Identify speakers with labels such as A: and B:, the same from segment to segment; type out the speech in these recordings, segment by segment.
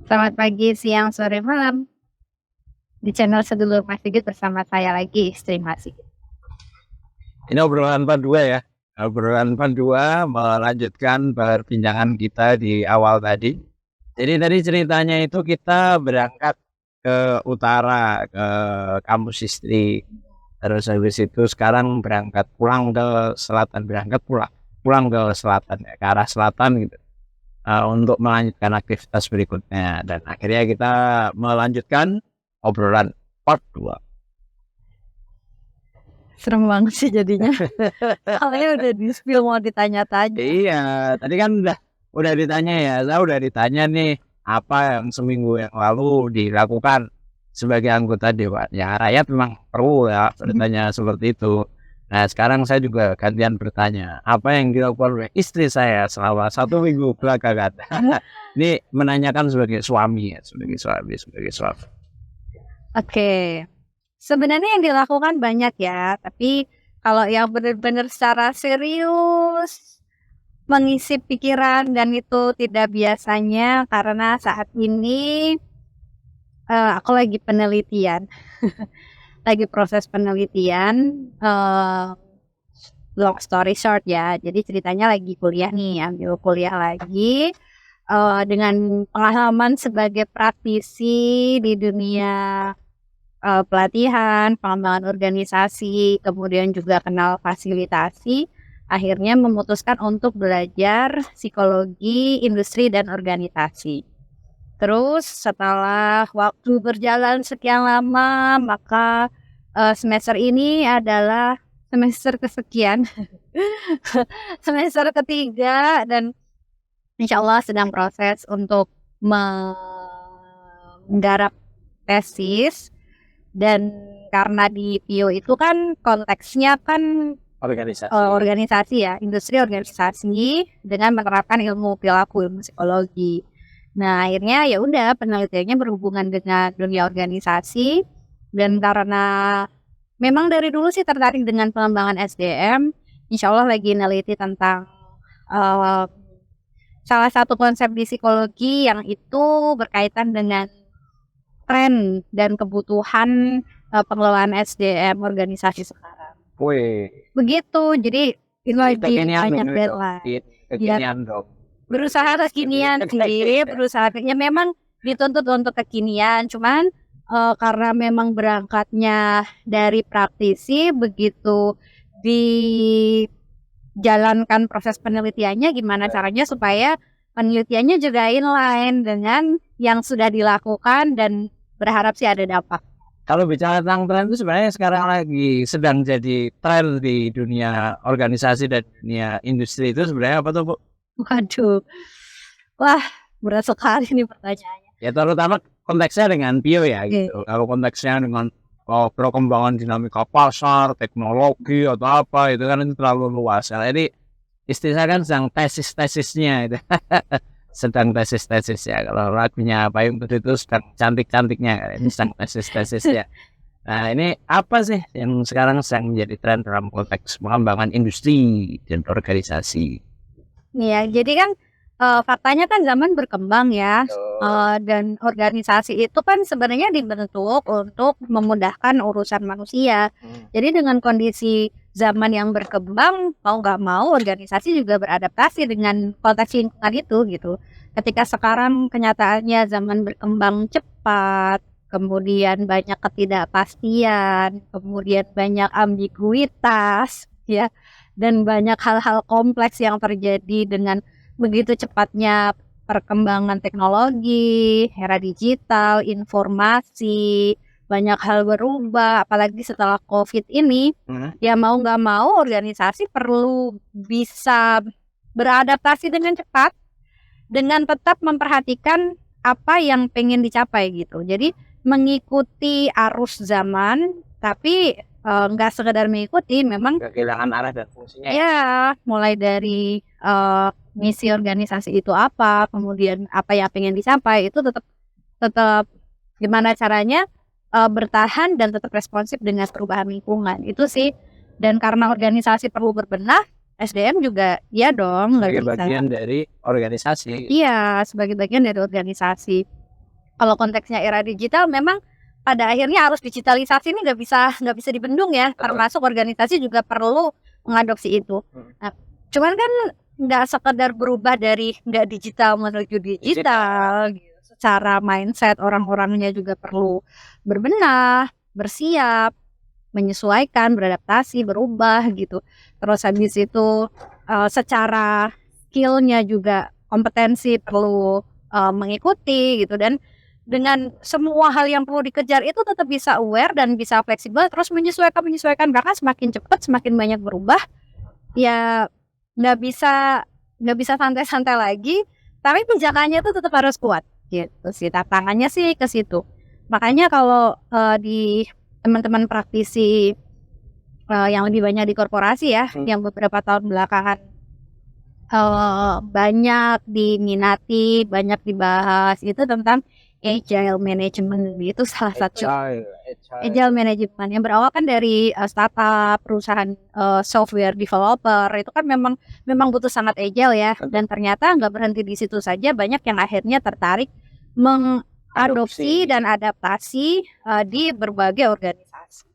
A: Selamat pagi, siang, sore, malam. Di channel Sedulur Mas Sigit bersama saya lagi, istri Mas Sigit.
B: Ini obrolan Pan 2 ya. Obrolan Pan 2 melanjutkan perbincangan kita di awal tadi. Jadi tadi ceritanya itu kita berangkat ke utara, ke kampus istri. Terus habis itu sekarang berangkat pulang ke selatan, pulang ke selatan ya, ke arah selatan gitu. Untuk melanjutkan aktivitas berikutnya. Dan akhirnya kita melanjutkan obrolan part 2.
A: Serem banget sih jadinya. Soalnya udah di-spill mau ditanya-tanya.
B: Iya, tadi kan udah ditanya ya. Saya udah ditanya nih apa yang seminggu yang lalu dilakukan sebagai anggota dewan. Ya rakyat memang perlu ya bertanya seperti itu. Nah sekarang saya juga gantian bertanya apa yang dilakukan oleh istri saya selama 1 minggu belakangan. Ini menanyakan sebagai suami ya, sebagai suami.
A: Oke. Sebenarnya yang dilakukan banyak ya, tapi kalau yang benar-benar secara serius mengisi pikiran dan itu tidak biasanya karena saat ini aku lagi penelitian. Lagi proses penelitian, long story short ya. Jadi ceritanya lagi kuliah nih, ambil kuliah lagi dengan pengalaman sebagai praktisi di dunia pelatihan, pengembangan organisasi, kemudian juga kenal fasilitasi, akhirnya memutuskan untuk belajar psikologi industri dan organisasi. Terus setelah waktu berjalan sekian lama, maka semester ini adalah semester kesekian, semester ketiga, dan insya Allah sedang proses untuk menggarap tesis. Dan karena di PIO itu kan konteksnya kan organisasi ya, industri organisasi dengan menerapkan ilmu perilaku, ilmu psikologi. Nah akhirnya ya udah penelitiannya berhubungan dengan dunia organisasi, dan karena memang dari dulu sih tertarik dengan pengembangan SDM, insya Allah lagi neliti tentang salah satu konsep di psikologi yang itu berkaitan dengan tren dan kebutuhan pengelolaan SDM organisasi sekarang. Begitu, jadi ini lagi banyak deadline.
B: Kekinian dong.
A: Berusaha kekinian sih, ya memang dituntut untuk kekinian, cuman karena memang berangkatnya dari praktisi, begitu dijalankan proses penelitiannya gimana caranya supaya penelitiannya juga inline dengan yang sudah dilakukan dan berharap sih ada dampak.
B: Kalau bicara tentang tren itu sebenarnya sekarang lagi sedang jadi tren di dunia organisasi dan dunia industri itu sebenarnya apa tuh Bu?
A: Waduh, wah berat sekali nih pertanyaannya.
B: Ya terutama konteksnya dengan PIO ya gitu. Kalau konteksnya dengan perkembangan dinamika pasar, teknologi atau apa itu kan itu terlalu luas. Jadi istri saya kan sedang tesisnya itu. Sedang tesis ya, kalau lagunya Payung Teduh itu sedang cantik-cantiknya, ini sedang tesis ya. Nah ini apa sih yang sekarang sedang menjadi tren dalam konteks pengembangan industri dan organisasi?
A: Iya, jadi kan faktanya kan zaman berkembang ya, dan organisasi itu kan sebenarnya dibentuk untuk memudahkan urusan manusia. Jadi dengan kondisi zaman yang berkembang, mau nggak mau organisasi juga beradaptasi dengan konteks lingkungan itu gitu. Ketika sekarang kenyataannya zaman berkembang cepat, kemudian banyak ketidakpastian, kemudian banyak ambiguitas ya, dan banyak hal-hal kompleks yang terjadi dengan begitu cepatnya perkembangan teknologi, era digital, informasi, banyak hal berubah, apalagi setelah COVID ini, ya mau nggak mau organisasi perlu bisa beradaptasi dengan cepat, dengan tetap memperhatikan apa yang pengen dicapai gitu. Jadi mengikuti arus zaman, tapi nggak sekedar mengikuti, memang
B: kehilangan arah dan fungsinya.
A: Ya, mulai dari misi organisasi itu apa, kemudian apa yang pengen dicapai, itu tetap gimana caranya bertahan dan tetap responsif dengan perubahan lingkungan itu sih. Dan karena organisasi perlu berbenah, SDM juga ya dong
B: sebagai bagian dari organisasi.
A: Iya, sebagai bagian dari organisasi. kalau konteksnya era digital memang pada akhirnya arus digitalisasi ini nggak bisa dibendung ya, termasuk organisasi juga perlu mengadopsi itu. Nah, cuman kan nggak sekedar berubah dari nggak digital menuju digital gitu. Secara mindset orang-orangnya juga perlu berbenah, bersiap, menyesuaikan, beradaptasi, berubah gitu. Terus habis itu secara skillnya juga kompetensi perlu mengikuti gitu, dan dengan semua hal yang perlu dikejar itu tetap bisa aware dan bisa fleksibel, terus menyesuaikan, bahkan semakin cepat semakin banyak berubah ya, nggak bisa santai-santai lagi, tapi pijakannya itu tetap harus kuat gitu sih. Tantangannya sih ke situ. Makanya kalau di teman-teman praktisi yang lebih banyak di korporasi ya, yang beberapa tahun belakangan banyak diminati, banyak dibahas itu tentang agile management. Itu salah satu agile management yang berawal kan dari startup, perusahaan software developer. Itu kan memang butuh sangat agile ya, dan ternyata nggak berhenti di situ saja, banyak yang akhirnya tertarik mengadopsi dan adaptasi di berbagai organisasi.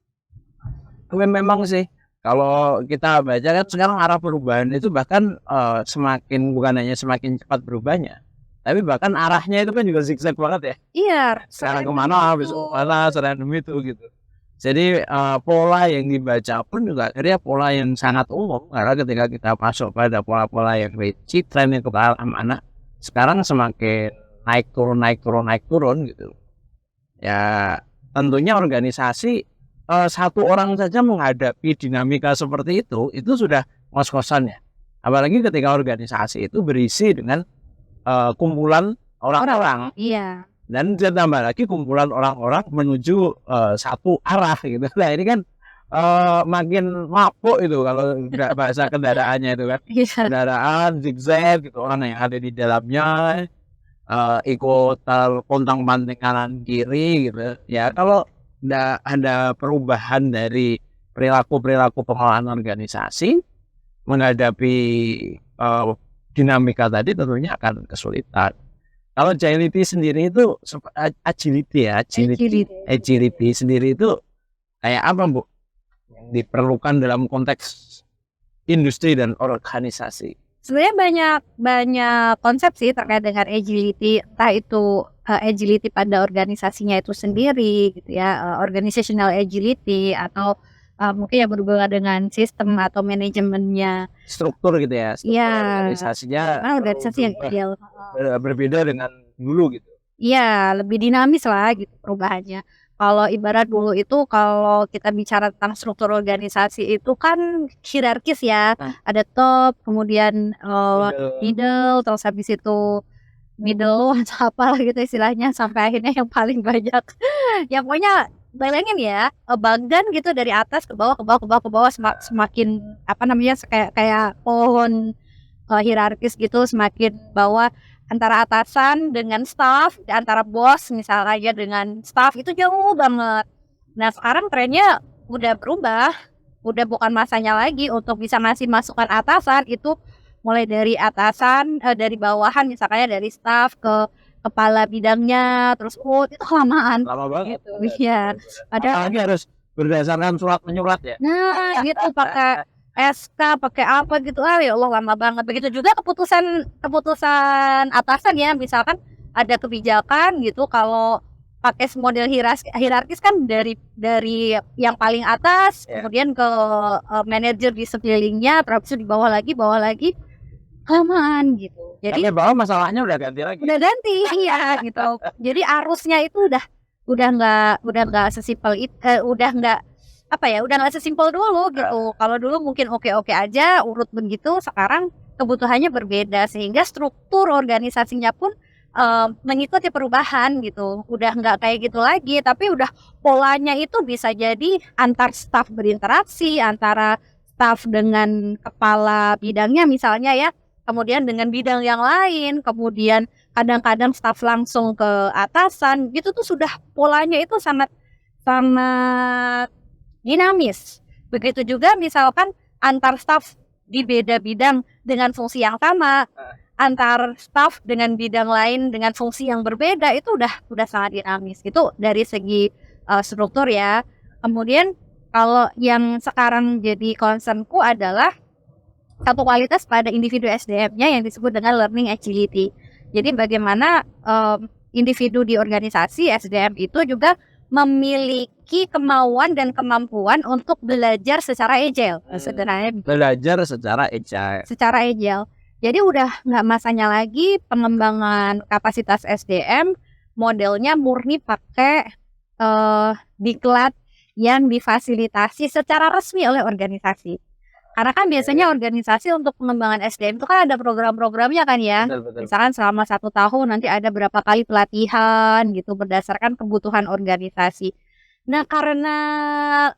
B: Memang sih kalau kita baca kan sekarang arah perubahan itu bahkan semakin, bukan hanya semakin cepat berubahnya, tapi bahkan arahnya itu kan juga zigzag banget ya.
A: Iya.
B: Sekarang kemana, besok kemana, random itu gitu. Jadi pola yang dibaca pun juga akhirnya pola yang sangat umum, karena ketika kita masuk pada pola-pola yang rigid, tren yang kepala anak sekarang semakin naik turun gitu. Ya tentunya organisasi satu orang saja menghadapi dinamika seperti itu sudah ngos-ngosan ya. Apalagi ketika organisasi itu berisi dengan kumpulan orang-orang.
A: Iya.
B: Dan ditambah lagi kumpulan orang-orang menuju satu arah gitu. Nah ini kan makin mabuk itu kalau bahasa kendaraannya itu kan. Kendaraan zigzag gitu, orang yang ada di dalamnya ikut pontang-panting kanan kiri gitu. Ya kalau tidak ada perubahan dari perilaku pengelolaan organisasi menghadapi dinamika tadi, tentunya akan kesulitan. Kalau agility sendiri itu agility sendiri itu kayak apa, Bu? Yang diperlukan dalam konteks industri dan organisasi.
A: Sebenarnya banyak konsep sih terkait dengan agility, entah itu agility pada organisasinya itu sendiri gitu ya, organizational agility, atau mungkin yang berhubungan dengan sistem atau manajemennya,
B: struktur gitu ya, organisasinya.
A: Organisasi yang ideal
B: berbeda dengan dulu gitu.
A: Iya, lebih dinamis lah gitu perubahannya. Kalau ibarat dulu itu, kalau kita bicara tentang struktur organisasi itu kan hierarkis ya, ada top, kemudian middle, terus habis itu middle atau apalah gitu istilahnya, sampai akhirnya yang paling banyak ya pokoknya bayangin ya, bagan gitu dari atas ke bawah semakin apa namanya, kayak pohon hierarkis gitu, semakin bawah antara atasan dengan staff, antara bos misalnya aja dengan staff itu jauh banget. Nah sekarang trennya udah berubah, udah bukan masanya lagi untuk bisa ngasih masukan atasan, itu mulai dari atasan, dari bawahan misalnya dari staff ke kepala bidangnya, terus itu lama
B: banget
A: gitu. Iya,
B: apalagi harus berdasarkan surat menyurat ya.
A: Nah gitu, pakai SK, pakai apa gitu, ya Allah lama banget. Begitu juga keputusan atasan ya, misalkan ada kebijakan gitu, kalau pakai model hierarkis kan dari yang paling atas, kemudian ke manajer di sekelilingnya, terus di bawah lagi kelamaan gitu. Jadi
B: bawah masalahnya udah ganti lagi.
A: Iya gitu. Jadi arusnya itu udah nggak sesimpel itu, udah nggak sesimpel dulu gitu. Kalau dulu mungkin oke aja urut begitu, sekarang kebutuhannya berbeda, sehingga struktur organisasinya pun mengikuti perubahan gitu. Udah nggak kayak gitu lagi, tapi udah polanya itu bisa jadi antar staf berinteraksi, antara staf dengan kepala bidangnya misalnya ya, kemudian dengan bidang yang lain, kemudian kadang-kadang staf langsung ke atasan gitu, tuh sudah polanya itu sangat dinamis. Begitu juga misalkan antar staf di beda bidang dengan fungsi yang sama, antar staff dengan bidang lain dengan fungsi yang berbeda itu udah sangat dinamis. Itu dari segi struktur ya. Kemudian kalau yang sekarang jadi concernku adalah satu kualitas pada individu SDM-nya yang disebut dengan learning agility. Jadi bagaimana individu di organisasi SDM itu juga memiliki kemauan dan kemampuan untuk belajar secara agile. Sebenarnya
B: Belajar secara agile.
A: Jadi udah nggak masanya lagi pengembangan kapasitas SDM modelnya murni pakai diklat yang difasilitasi secara resmi oleh organisasi. Karena kan biasanya organisasi untuk pengembangan SDM itu kan ada program-programnya kan ya.
B: Betul.
A: Misalkan selama 1 tahun nanti ada berapa kali pelatihan gitu berdasarkan kebutuhan organisasi. Nah karena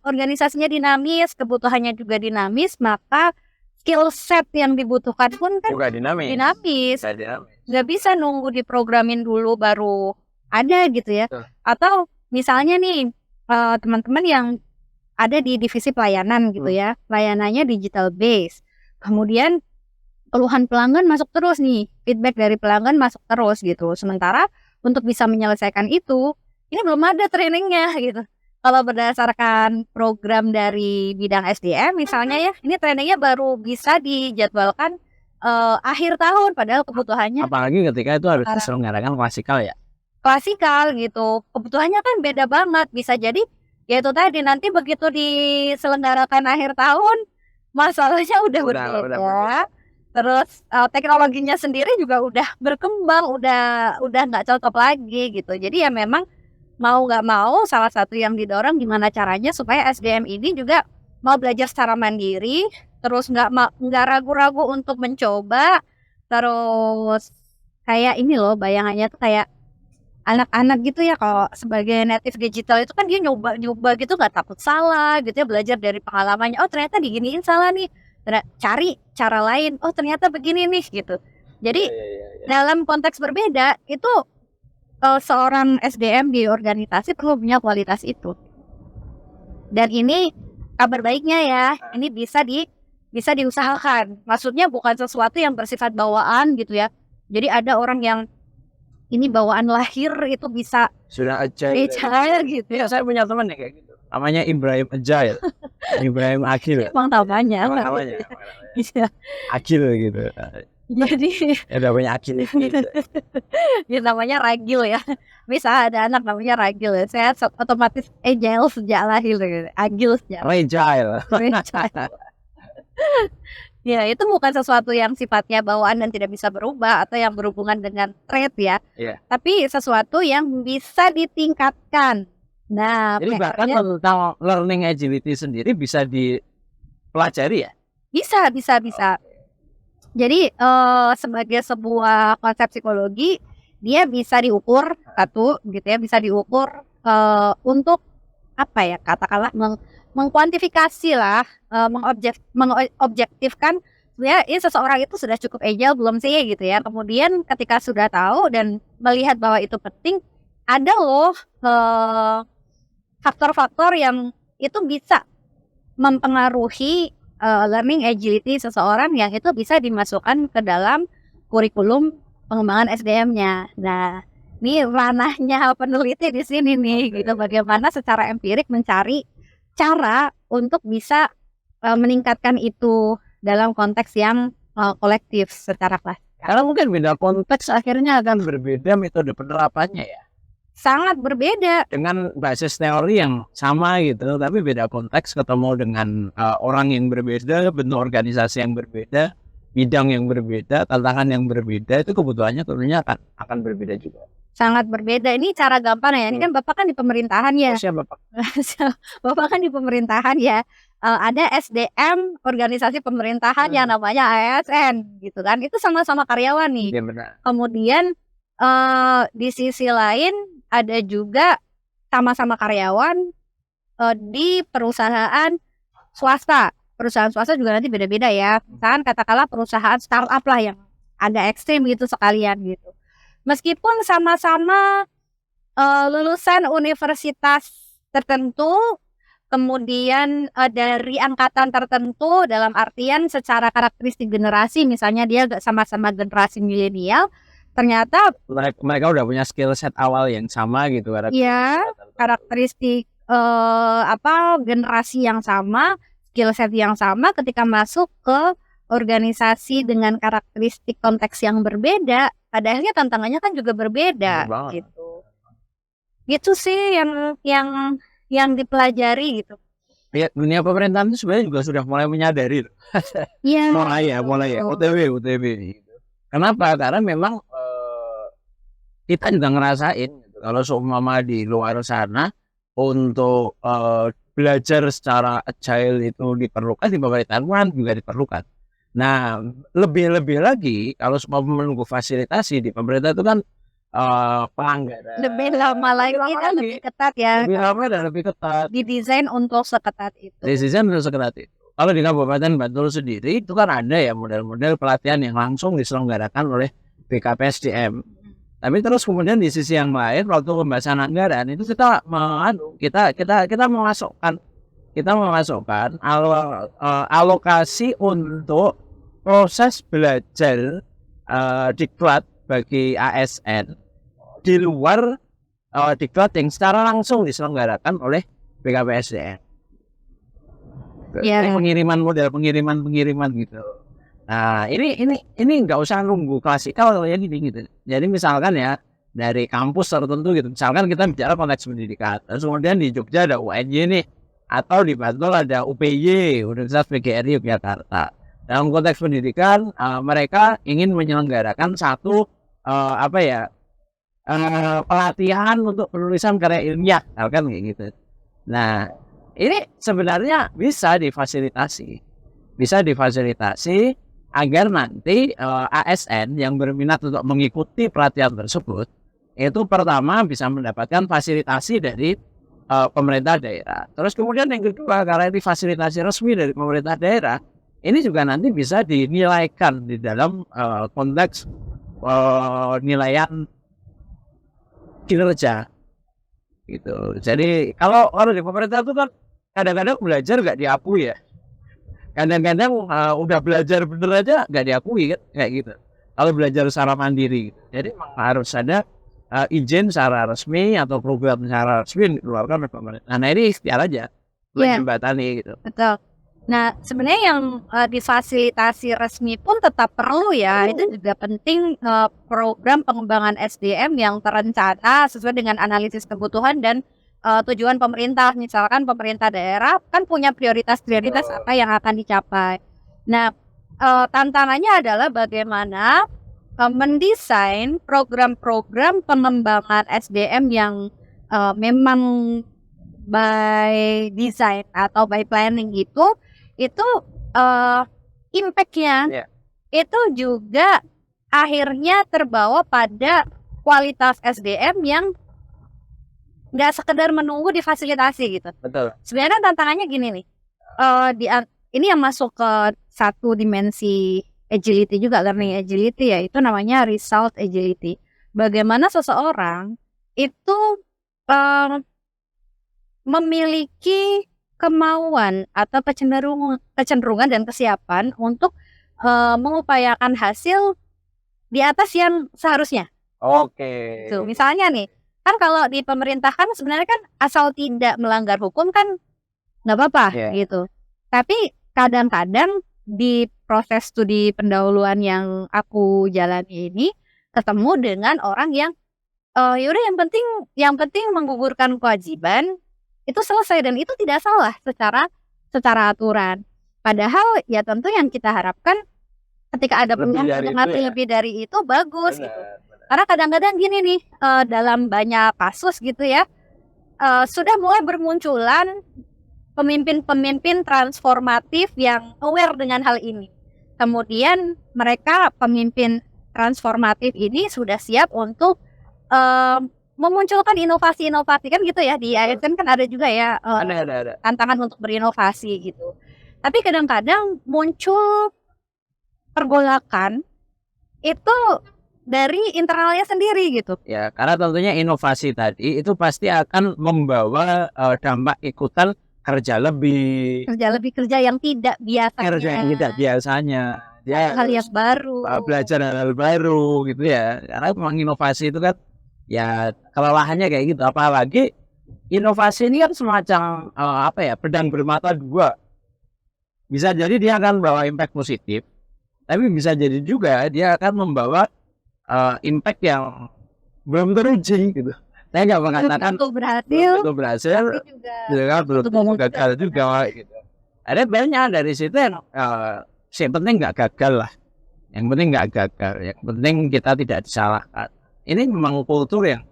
A: organisasinya dinamis, kebutuhannya juga dinamis, maka skill set yang dibutuhkan pun kan
B: Juga dinamis.
A: Nggak bisa nunggu diprogramin dulu baru ada gitu ya.
B: Betul.
A: Atau misalnya nih teman-teman yang ada di divisi pelayanan gitu ya, pelayanannya digital base. Kemudian keluhan pelanggan masuk terus nih, feedback dari pelanggan masuk terus gitu. Sementara untuk bisa menyelesaikan itu, ini belum ada trainingnya gitu. Kalau berdasarkan program dari bidang SDM misalnya ya, ini trainingnya baru bisa dijadwalkan akhir tahun, padahal kebutuhannya
B: Apalagi ketika itu harus diselenggarakan klasikal ya.
A: Klasikal gitu. Kebutuhannya kan beda banget. Bisa jadi ya itu tadi nanti begitu diselenggarakan akhir tahun masalahnya udah berbeda. Terus teknologinya sendiri juga udah berkembang, udah nggak cocok lagi gitu. Jadi ya memang mau nggak mau salah satu yang didorong gimana caranya supaya SDM ini juga mau belajar secara mandiri, terus nggak ragu-ragu untuk mencoba, terus kayak ini loh bayangannya tuh kayak anak-anak gitu ya, kalau sebagai native digital itu kan dia nyoba gitu nggak takut salah gitu ya, belajar dari pengalamannya. Oh ternyata diginiin salah nih, cari cara lain. Oh ternyata begini nih gitu. Jadi dalam konteks berbeda itu seorang SDM di organisasi perlu punya kualitas itu. Dan ini kabar baiknya ya, ini bisa diusahakan. Maksudnya bukan sesuatu yang bersifat bawaan gitu ya. Jadi ada orang yang ini bawaan lahir itu bisa
B: sudah agile
A: gitu
B: ya. Saya punya teman yang kayak gitu, namanya Ibrahim Agile. Ibrahim Agil.
A: Emang namanya
B: Iya. Agil gitu.
A: Jadi
B: ya udah punya Agil gitu.
A: Ya namanya Ragil ya. Bisa ada anak namanya Ragil ya. Saya otomatis agile sejak lahir gitu. Agil sejak
B: Agile.
A: Ya itu bukan sesuatu yang sifatnya bawaan dan tidak bisa berubah atau yang berhubungan dengan trait ya. Tapi sesuatu yang bisa ditingkatkan. Nah,
B: jadi bahkan tentang learning agility sendiri bisa dipelajari ya?
A: Bisa. Jadi sebagai sebuah konsep psikologi dia bisa diukur satu gitu ya, bisa diukur untuk apa ya, katakanlah mengkuantifikasi lah, mengobjektifkan sebenarnya ini seseorang itu sudah cukup agile belum sih gitu ya. Kemudian ketika sudah tahu dan melihat bahwa itu penting, ada loh faktor-faktor yang itu bisa mempengaruhi learning agility seseorang yang itu bisa dimasukkan ke dalam kurikulum pengembangan SDM-nya. Nah, ini ranahnya peneliti di sini nih gitu, bagaimana secara empirik mencari cara untuk bisa meningkatkan itu dalam konteks yang kolektif secara kelas.
B: Karena mungkin beda konteks akhirnya akan berbeda metode penerapannya ya.
A: Sangat berbeda.
B: Dengan basis teori yang sama gitu, tapi beda konteks, ketemu dengan orang yang berbeda, bentuk organisasi yang berbeda, bidang yang berbeda, tantangan yang berbeda, itu kebutuhannya tentunya akan berbeda juga.
A: Sangat berbeda. Ini cara gampang ya. Ini kan Bapak kan di pemerintahan ya.
B: Siapa Bapak?
A: Bapak kan di pemerintahan ya. Ada SDM organisasi pemerintahan yang namanya ASN gitu kan. Itu sama-sama karyawan nih.
B: Ya, benar.
A: Kemudian di sisi lain ada juga sama-sama karyawan di perusahaan swasta. Perusahaan swasta juga nanti beda-beda ya. Misalkan katakanlah perusahaan startup lah yang agak ekstrim gitu sekalian gitu. Meskipun sama-sama lulusan universitas tertentu, kemudian dari angkatan tertentu dalam artian secara karakteristik generasi, misalnya dia sama-sama generasi milenial, ternyata
B: Mereka udah punya skill set awal yang sama gitu,
A: ya karakteristik generasi yang sama, skill set yang sama, ketika masuk ke organisasi dengan karakteristik konteks yang berbeda, pada akhirnya tantangannya kan juga berbeda gitu. Gitu sih yang dipelajari gitu.
B: Ya, dunia pemerintahan itu sebenarnya juga sudah mulai menyadari.
A: Iya.
B: mulai ya OTW gitu. Kenapa? Karena memang kita juga ngerasain gitu. Kalau seumpama di luar sana untuk belajar secara agile itu diperlukan, di pemerintahan kan juga diperlukan. Nah, lebih lagi kalau semua menunggu fasilitasi di pemerintah itu kan pelanggaran
A: Lebih lama lagi dan lebih ketat ya.
B: lebih lama dan lebih ketat.
A: Didesain untuk seketat itu.
B: Kalau di Kabupaten Bantul sendiri itu kan ada ya model-model pelatihan yang langsung diselenggarakan oleh BKPSDM. Tapi terus kemudian di sisi yang lain waktu pembahasan anggaran itu kita memasukkan alokasi untuk proses belajar diklat bagi ASN di luar diklat yang secara langsung diselenggarakan oleh BKPSDM.
A: Ya.
B: Pengiriman gitu. Nah, ini nggak usah nunggu klasikal ya gitu. Jadi misalkan ya dari kampus tertentu gitu. Misalkan kita bicara konteks pendidikan. Terus kemudian di Jogja ada UNY nih, atau di Bantul ada UPY, Universitas PGRI Yogyakarta. Dalam konteks pendidikan, mereka ingin menyelenggarakan satu pelatihan untuk penulisan karya ilmiah, kan kayak gitu. Nah, ini sebenarnya bisa difasilitasi agar nanti ASN yang berminat untuk mengikuti pelatihan tersebut itu pertama bisa mendapatkan fasilitasi dari pemerintah daerah. Terus kemudian yang kedua, karena ini fasilitasi resmi dari pemerintah daerah, ini juga nanti bisa dinilaikan di dalam konteks nilaian kinerja gitu. Jadi kalau di pemerintah itu kan kadang-kadang belajar nggak diakui ya. Kadang-kadang udah belajar bener aja nggak diakui kan, kayak gitu. Kalau belajar secara mandiri, jadi harus ada izin secara resmi atau program secara resmi dikeluarkan oleh pemerintah. Nah ini ikhtiar aja, menjembatani gitu.
A: Betul. Nah sebenarnya yang difasilitasi resmi pun tetap perlu ya. Itu juga penting, program pengembangan SDM yang terencana sesuai dengan analisis kebutuhan dan tujuan pemerintah. Misalkan pemerintah daerah kan punya prioritas apa yang akan dicapai. Nah tantangannya adalah bagaimana mendesain program-program pengembangan SDM yang memang by design atau by planning itu impact-nya itu juga akhirnya terbawa pada kualitas SDM yang nggak sekedar menunggu difasilitasi gitu.
B: Betul.
A: Sebenarnya tantangannya gini nih, ini yang masuk ke satu dimensi agility juga, learning agility, ya itu namanya result agility. Bagaimana seseorang itu memiliki kemauan atau kecenderungan dan kesiapan untuk mengupayakan hasil di atas yang seharusnya.
B: Oke.
A: Tuh, misalnya nih, kan kalau di pemerintah kan sebenarnya kan asal tidak melanggar hukum kan nggak apa-apa gitu. Tapi kadang-kadang di proses studi pendahuluan yang aku jalani ini ketemu dengan orang yang yaudah yang penting menggugurkan kewajiban itu selesai, dan itu tidak salah secara aturan. Padahal ya tentu yang kita harapkan ketika ada pilihan untuk ngasih lebih dari itu bagus gitu. Karena kadang-kadang gini nih, dalam banyak kasus gitu ya, sudah mulai bermunculan pemimpin-pemimpin transformatif yang aware dengan hal ini. Kemudian mereka pemimpin transformatif ini sudah siap untuk memunculkan inovasi-inovasi kan gitu ya. Di ASN kan ada juga ya
B: ada
A: tantangan untuk berinovasi gitu. Tapi kadang-kadang muncul pergolakan itu dari internalnya sendiri gitu.
B: Ya, karena tentunya inovasi tadi itu pasti akan membawa dampak ikutan kerja lebih,
A: kerja yang tidak
B: kerja yang tidak biasanya, dia
A: hal yang baru,
B: belajar hal baru gitu ya. Karena memang inovasi itu kan ya kelelahannya kayak gitu. Apalagi inovasi ini kan semacam pedang bermata dua. Bisa jadi dia akan bawa impact positif, tapi bisa jadi juga dia akan membawa impact yang belum teruji gitu. Saya nggak mengatakan
A: belum
B: berhasil, belum gagal juga gitu. Ada banyak dari situ yang penting nggak gagal lah. Yang penting nggak gagal. Yang penting kita tidak disalahkan. Ini memang kultur yang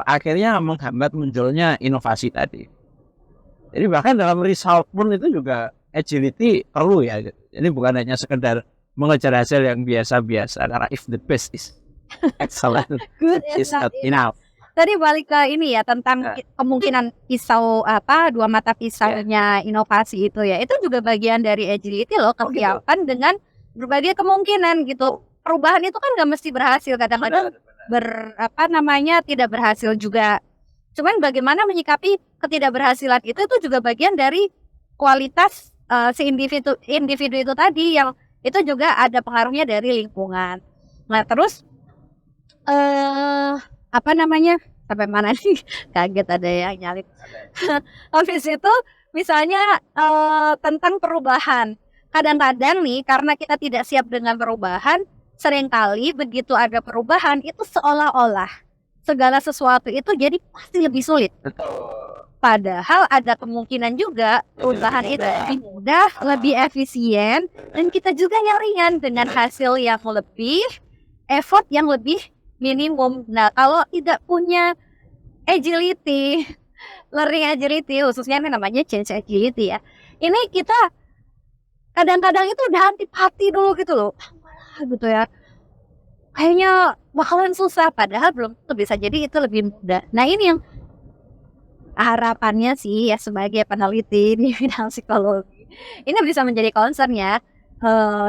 B: akhirnya menghambat munculnya inovasi tadi. Jadi bahkan dalam result pun itu juga agility perlu ya. Jadi bukan hanya sekedar mengejar hasil yang biasa-biasa. Karena if the best is excellent,
A: good
B: is not enough.
A: Tadi balik ke ini ya tentang kemungkinan pisau dua mata pisaunya inovasi itu ya. Itu juga bagian dari agility loh, kesiapan dengan berbagai kemungkinan gitu. Perubahan itu kan nggak mesti berhasil, kadang-kadang tidak berhasil juga. Cuman bagaimana menyikapi ketidakberhasilan itu juga bagian dari kualitas si individu itu tadi, yang itu juga ada pengaruhnya dari lingkungan. Nah terus sampai mana sih? Kaget ada yang nyalip. Habis itu misalnya tentang perubahan. Kadang-kadang nih karena kita tidak siap dengan perubahan, seringkali begitu ada perubahan itu seolah-olah segala sesuatu itu jadi pasti lebih sulit. Padahal ada kemungkinan juga perubahan itu lebih mudah, lebih efisien, dan kita juga yang ringan dengan hasil yang lebih, effort yang lebih minimum. Nah, kalau tidak punya agility, learning agility, khususnya ini namanya change agility ya. Ini kita kadang-kadang itu udah antipati dulu gitu loh. Gitu ya. Kayaknya bakalan susah, padahal belum tentu, bisa jadi itu lebih mudah. Nah, ini yang harapannya sih ya sebagai peneliti di bidang psikologi. Ini bisa menjadi concern ya.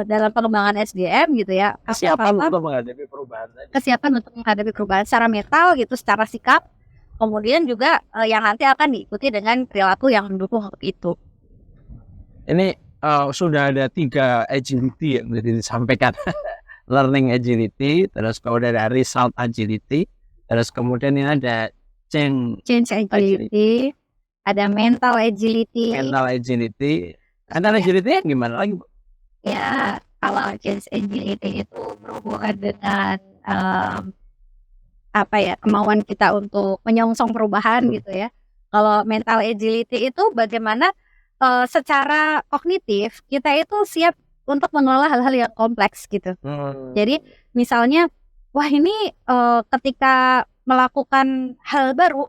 A: Dalam pengembangan SDM gitu ya,
B: kesiapan untuk menghadapi perubahan
A: secara mental gitu, secara sikap, kemudian juga yang nanti akan diikuti dengan perilaku yang mendukung itu.
B: Ini sudah ada 3 agility yang disampaikan. Learning agility, terus kemudian ada result agility, terus kemudian ini ada change
A: agility, ada mental agility.
B: Mental agility gimana lagi, Bu?
A: Ya, kalau change agility itu berhubungan dengan kemauan kita untuk menyongsong perubahan gitu ya. Kalau mental agility itu bagaimana secara kognitif kita itu siap untuk mengelola hal-hal yang kompleks gitu. Jadi misalnya, wah ini ketika melakukan hal baru,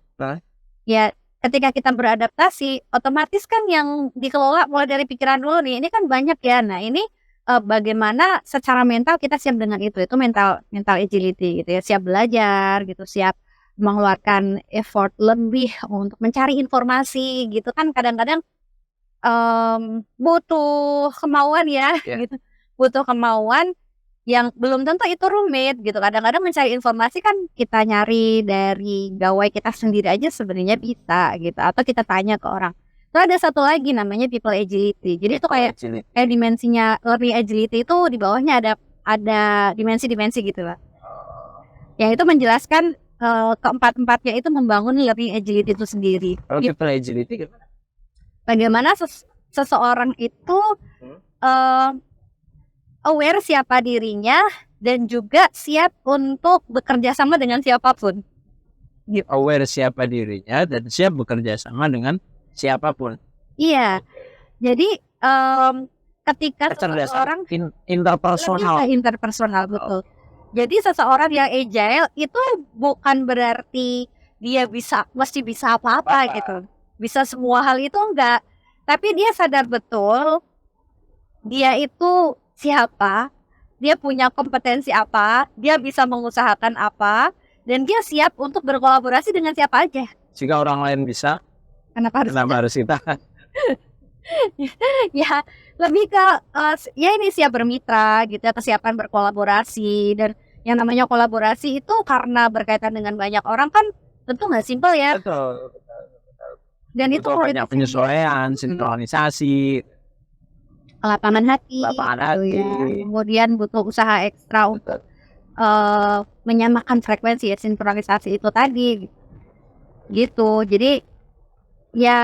A: ya ketika kita beradaptasi, otomatis kan yang dikelola mulai dari pikiran dulu nih, ini kan banyak ya. Nah ini bagaimana secara mental kita siap dengan itu mental agility gitu ya, siap belajar gitu, siap mengeluarkan effort lebih untuk mencari informasi gitu kan. Kadang-kadang butuh kemauan ya, gitu, butuh kemauan yang belum tentu itu rumit gitu. Kadang-kadang mencari informasi kan kita nyari dari gawai kita sendiri aja sebenarnya bisa gitu, atau kita tanya ke orang. Terus ada satu lagi namanya people agility. Jadi itu kayak dimensinya learning agility itu di bawahnya ada dimensi-dimensi gitu lah. Yang itu menjelaskan keempat-empatnya itu membangun learning agility itu sendiri.
B: Kalau people agility gimana?
A: Bagaimana seseorang itu aware siapa dirinya dan juga siap untuk bekerja sama dengan siapapun.
B: Aware siapa dirinya dan siap bekerja sama dengan siapapun.
A: Iya. Jadi ketika seseorang interpersonal betul. Jadi seseorang yang agile itu bukan berarti dia mesti bisa apa-apa gitu. Bisa semua hal itu enggak. Tapi dia sadar betul dia itu siapa, dia punya kompetensi apa, dia bisa mengusahakan apa, dan dia siap untuk berkolaborasi dengan siapa aja.
B: Jika orang lain bisa, kenapa harus kita?
A: Ya, lebih ke ya ini siap bermitra gitu ya, kesiapan berkolaborasi. Dan yang namanya kolaborasi itu karena berkaitan dengan banyak orang kan tentu nggak simpel ya.
B: Betul.
A: Dan itu
B: Butuh banyak penyesuaian, sinkronisasi,
A: lapangan hati,
B: lapangan
A: gitu ya.
B: hati.
A: Kemudian butuh usaha ekstra untuk menyamakan frekuensi ya, sinkronisasi itu tadi gitu. Jadi ya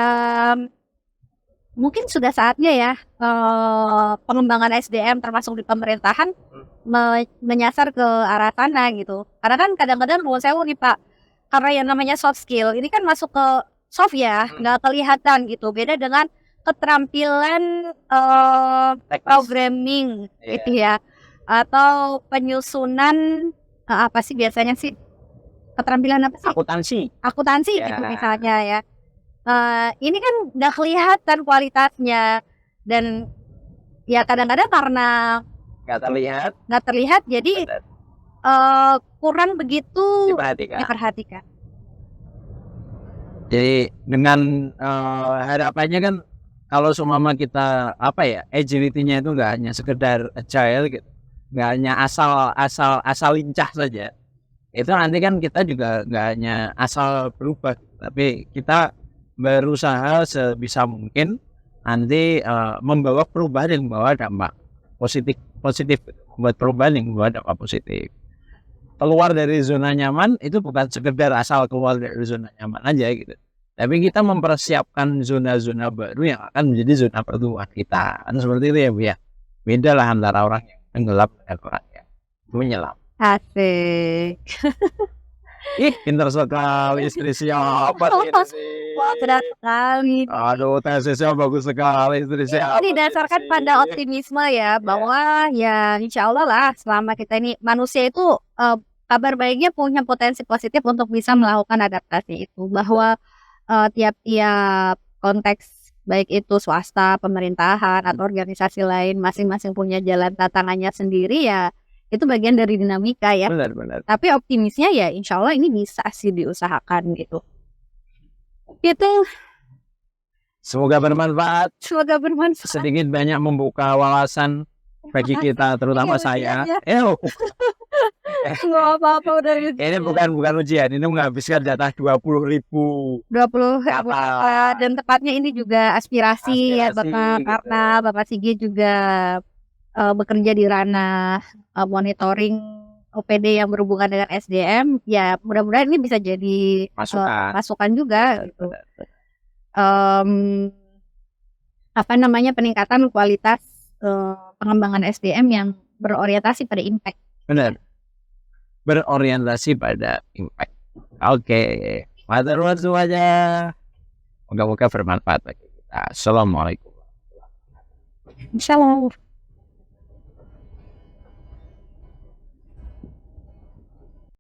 A: mungkin sudah saatnya ya pengembangan SDM termasuk di pemerintahan menyasar ke arah sana gitu. Karena kan kadang-kadang menurut saya nih Pak, karena yang namanya soft skill ini kan masuk ke soft ya, nggak kelihatan gitu. Beda dengan keterampilan programming gitu ya, atau penyusunan apa sih biasanya sih, keterampilan apa sih? Akuntansi gitu misalnya ya. Ini kan nggak kelihatan kualitasnya, dan ya kadang-kadang karena nggak terlihat jadi kurang begitu diperhatikan.
B: Jadi dengan harapannya kan kalau seumpama kita agility-nya itu nggak hanya sekedar agile gitu, nggak hanya asal lincah saja. Itu nanti kan kita juga nggak hanya asal berubah, tapi kita berusaha sebisa mungkin nanti membawa perubahan yang membawa dampak positif, buat perubahan yang membawa dampak positif. Keluar dari zona nyaman itu bukan sekedar asal keluar dari zona nyaman aja gitu, tapi kita mempersiapkan zona-zona baru yang akan menjadi zona pertumbuhan kita. Kan seperti itu ya Bu ya. Beda lah antara orang yang tenggelam dan orang yang menyelam.
A: Asik.
B: Ih, pintar sekali istri siapa ini sih?
A: Wah, benar sekali.
B: Aduh, tesisnya bagus sekali istri siapa.
A: Ini didasarkan pada optimisme ya, bahwa ya insya Allah lah selama kita ini manusia itu kabar baiknya punya potensi positif untuk bisa melakukan adaptasi itu, bahwa tiap-tiap konteks baik itu swasta, pemerintahan atau organisasi lain masing-masing punya jalan tantangannya sendiri ya, itu bagian dari dinamika ya.
B: Benar.
A: Tapi optimisnya ya insya Allah ini bisa sih diusahakan gitu. Gitu.
B: Semoga bermanfaat.
A: Sedikit
B: banyak membuka wawasan bagi kita, terutama saya.
A: Nggak apa-apa udah gitu.
B: Ini bukan ujian, ini menghabiskan jatah 20.000.
A: Dan tepatnya ini juga aspirasi ya Bapak,
B: gitu.
A: karena Bapak Sigit juga bekerja di ranah monitoring OPD yang berhubungan dengan SDM. Ya mudah-mudahan ini bisa jadi masukan juga gitu. Peningkatan kualitas pengembangan SDM yang berorientasi pada impact.
B: Benar. Berorientasi pada impact. Oke. Matur semuanya. Moga-moga bermanfaat bagi kita. Assalamualaikum.
A: Insyaallah.